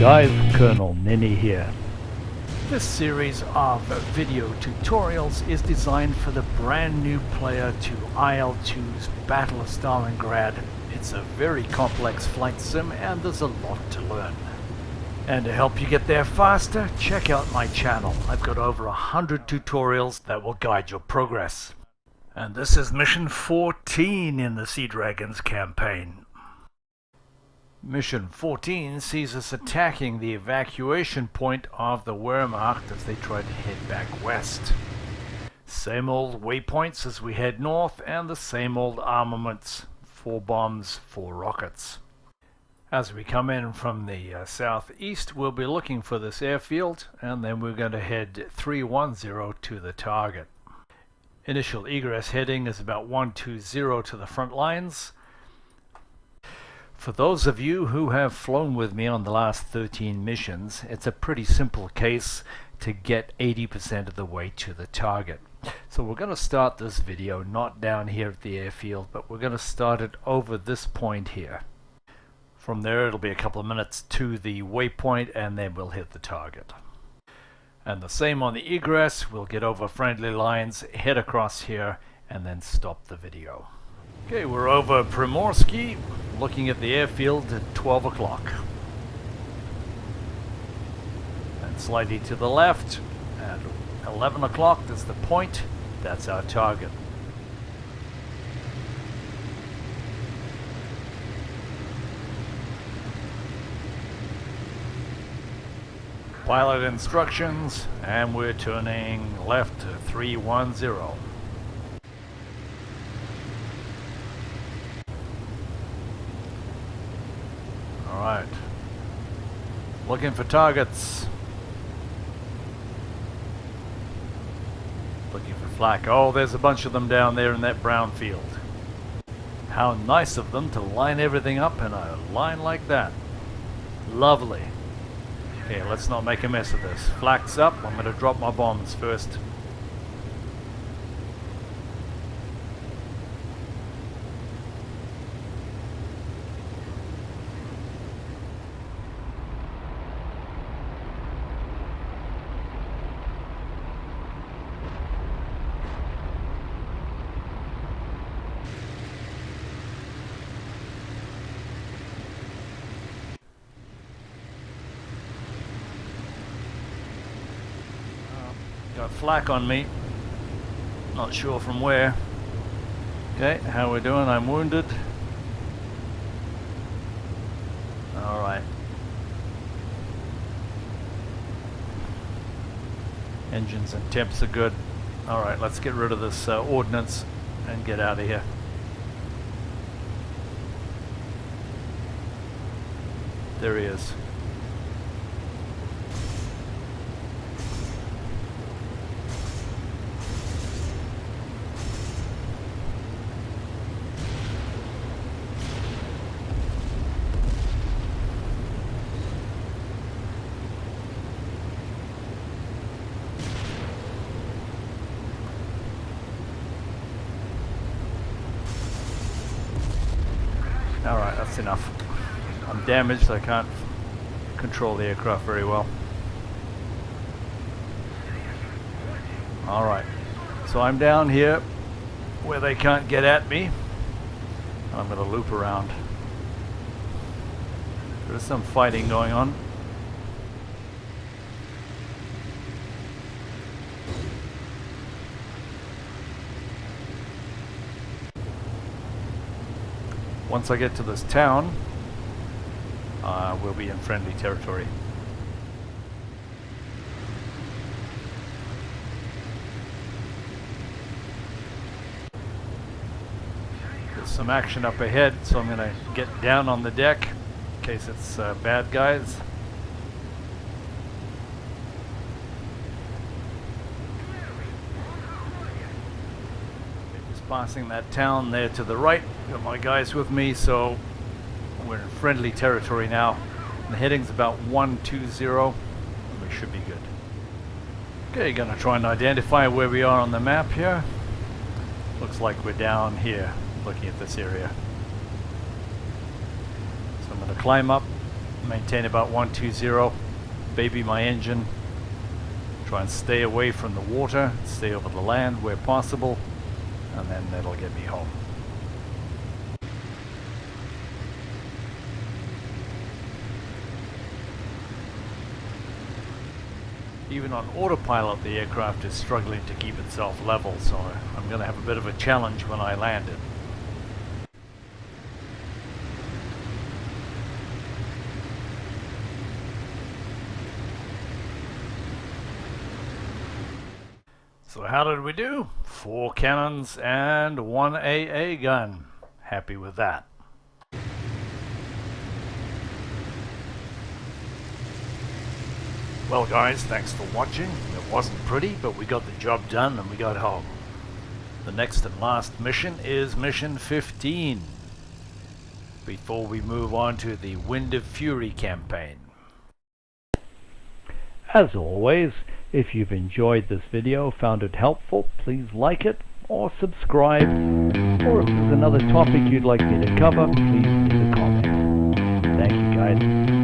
guys, Colonel Ninny here. This series of video tutorials is designed for the brand new player to IL-2's Battle of Stalingrad. It's a very complex flight sim and there's a lot to learn. And to help you get there faster, check out my channel. I've got over 100 tutorials that will guide your progress. And this is mission 14 in the Sea Dragons campaign. Mission 14 sees us attacking the evacuation point of the Wehrmacht as they try to head back west. Same old waypoints as we head north and the same old armaments, 4 bombs, 4 rockets. As we come in from the southeast, we'll be looking for this airfield and then we're going to head 310 to the target. Initial egress heading is about 120 to the front lines. For those of you who have flown with me on the last 13 missions, it's a pretty simple case to get 80% of the way to the target. So we're going to start this video not down here at the airfield, but we're going to start it over this point here. From there it'll be a couple of minutes to the waypoint and then we'll hit the target. And the same on the egress, we'll get over friendly lines, head across here and then stop the video. Okay, we're over Primorsky, looking at the airfield at 12 o'clock. And slightly to the left, at 11 o'clock, there's the point. That's our target. Pilot instructions, and we're turning left to 310. Alright, looking for targets, looking for flak. Oh, there's a bunch of them down there in that brown field. How nice of them to line everything up in a line like that. Lovely. Okay, let's not make a mess of this. Flak's up, I'm going to drop my bombs first. Got flak on me, not sure from where. Okay, how we doing? I'm wounded. Alright. Engines and temps are good. Alright, let's get rid of this ordnance and get out of here. There he is. Alright, that's enough. I'm damaged, I can't control the aircraft very well. Alright, so I'm down here where they can't get at me. I'm going to loop around. There's some fighting going on. Once I get to this town, we'll be in friendly territory. There's some action up ahead, so I'm going to get down on the deck in case it's bad guys. Passing that town there to the right. Got my guys with me, so we're in friendly territory now. The heading's about 120, and we should be good. Okay, gonna try and identify where we are on the map here. Looks like we're down here, looking at this area. So I'm gonna climb up maintain about 120, baby my engine, try and stay away from the water, stay over the land where possible, and then that'll get me home. Even on autopilot, the aircraft is struggling to keep itself level, so I'm going to have a bit of a challenge when I land it. So how did we do? 4 cannons and 1 AA gun. Happy with that. Well guys, thanks for watching. It wasn't pretty, but we got the job done and we got home. The next and last mission is mission 15, before we move on to the Wind of Fury campaign. As always, if you've enjoyed this video, found it helpful, please like it or subscribe. Or if there's another topic you'd like me to cover, please leave a comment. Thank you guys.